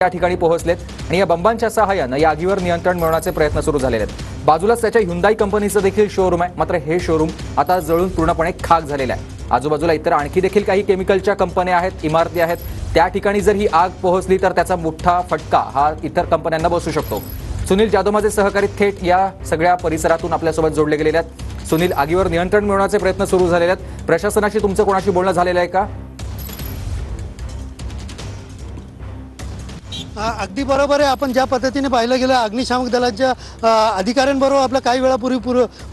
या ठिकाणी पोहोचलेत आणि या बंबांच्या सहाय्यानं या आगीवर नियंत्रण मिळवण्याचे प्रयत्न सुरू झालेले आहेत। बाजूलाच त्याच्या Hyundai कंपनीचं देखील शोरूम आहे, मात्र हे शोरूम आता जळून पूर्णपणे खाक झालेलं आहे। आजूबाजूला इतर आणखी देखील काही केमिकलच्या कंपन्या आहेत, इमारती आहेत। त्या ठिकाणी जर ही आग पोहोचली तर त्याचा मोठा फटका हा इतर कंपन्यांना बसू शकतो। सुनील जाधव माझे सहकारी थेट या सगळ्या परिसरातून आपल्यासोबत जोडले गेलेले आहेत। सुनील, आगीवर नियंत्रण मिळवण्याचे प्रयत्न सुरू झालेले आहेत। प्रशासनाशी तुमचं कोणाशी बोलणं झालेलं आहे का? अगदी बरोबर आहे। आपण ज्या पद्धतीने पाहिलं गेलं अग्निशामक दलाच्या अधिकाऱ्यांबरोबर आपलं काही वेळापूर्वी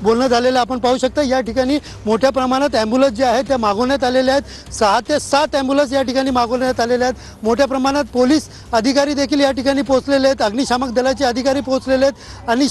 बोलणं झालेलं आपण पाहू शकता। या ठिकाणी मोठ्या प्रमाणात ॲम्ब्युलन्स जे आहेत त्या मागवण्यात आलेल्या आहेत। 6 ते 7 ॲम्ब्युलन्स या ठिकाणी मागवण्यात आलेल्या आहेत। मोठ्या प्रमाणात पोलीस अधिकारी देखील या ठिकाणी पोहोचलेले आहेत, अग्निशामक दलाचे अधिकारी पोहोचलेले आहेत आणि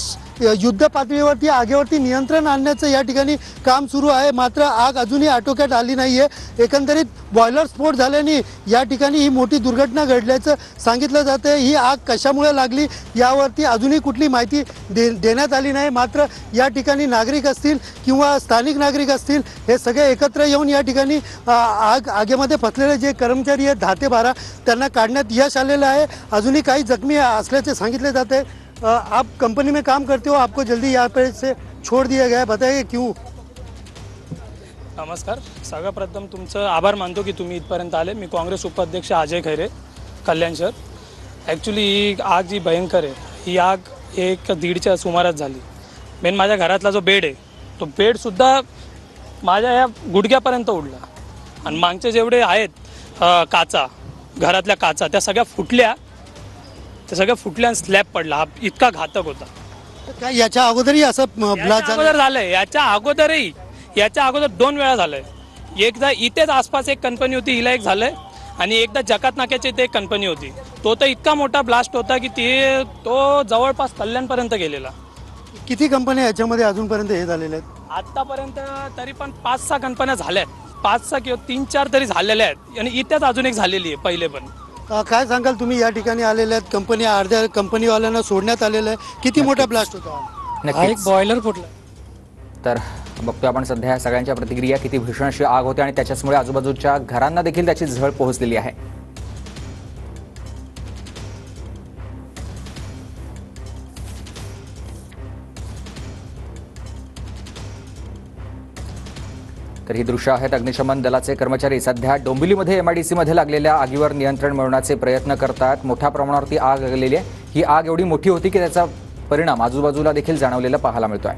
युद्ध पातळीवरती आगीवरती नियंत्रण आणण्याचं या ठिकाणी काम सुरू आहे। मात्र आग अजूनही आटोक्यात आली नाही आहे। एकंदरीत बॉयलर स्फोट झाल्याने या ठिकाणी ही मोठी दुर्घटना घडल्याचं सांगितलं जातं। ही आग कशामुळे लागली यावरती अजूनही कुठली माहिती देण्यात आली नाही। मात्र या ठिकाणी नागरिक असतील किंवा स्थानिक नागरिक असतील हे सगळे एकत्र येऊन या ठिकाणी आगीमध्ये फसलेले जे कर्मचारी आहेत 10 ते 12 त्यांना काढण्यात यश आलेलं आहे। अजूनही काही जखमी असल्याचे सांगितले जाते। आप कंपनी में काम करते हो, आपको जल्दी यहाँ पे से छोड़ दिया गया है, बताइए क्यों? नमस्कार, सगळ्यात प्रथम तुमचं आभार मानतो की तुम्ही इथपर्यंत आले। मी काँग्रेस उपाध्यक्ष अजय खैरे, कल्याण शहर। ॲक्च्युली ही आग जी भयंकर आहे, ही आग 1-1:30च्या सुमारास झाली। मेन माझ्या घरातला जो बेड आहे तो बेडसुद्धा माझ्या या गुडघ्यापर्यंत उडला आणि मागचे जेवढे आहेत काचा, घरातल्या काचा त्या सगळ्या फुटल्या। त्या सगळ्या फुटल्या आणि स्लॅब पडला। हा इतका घातक होता। काय याच्या अगोदरही असं ब्लास्ट झालंय? याच्या अगोदर 2 वेळा झालंय। एकदा इथेच आसपास एक कंपनी होती, हिला एक झालंय आणि एकदा जकात नाक्याची इथे एक कंपनी होती। तो तर इतका मोठा ब्लास्ट होता की तो जवळपास कल्याणपर्यंत गेलेला। किती कंपन्या याच्यामध्ये अजूनपर्यंत हे झालेले आहेत? आतापर्यंत तरी पण 5-6 कंपन्या झाल्यात, 5-6 किंवा 3-4 तरी झालेल्या आहेत आणि इथेच अजून एक झालेली आहे पहिले पण। काय सांगाल तुम्ही? या ठिकाणी आलेले आहेत, कंपनी अर्ध्या कंपनीवाल्यांना सोडण्यात आलेलं आहे। किती मोठा ब्लास्ट होता? एक बॉयलर फुटला। तर बघतोय आपण सध्या सगळ्यांच्या प्रतिक्रिया, किती भीषण अशी आग होते आणि त्याच्यामुळे आजूबाजूच्या घरांना देखील त्याची झळ पोहोचलेली आहे। तर ही दृश्य आहेत अग्निशमन दलाचे कर्मचारी सध्या डोंबिवलीमध्ये MIDC मध्ये लागलेल्या आगीवर नियंत्रण मिळवण्याचे प्रयत्न करतात। मोठ्या प्रमाणावरती आग लागलेली आहे। ही आग एवढी मोठी होती की त्याचा परिणाम आजूबाजूला देखील जाणवलेला पाहायला मिळतोय।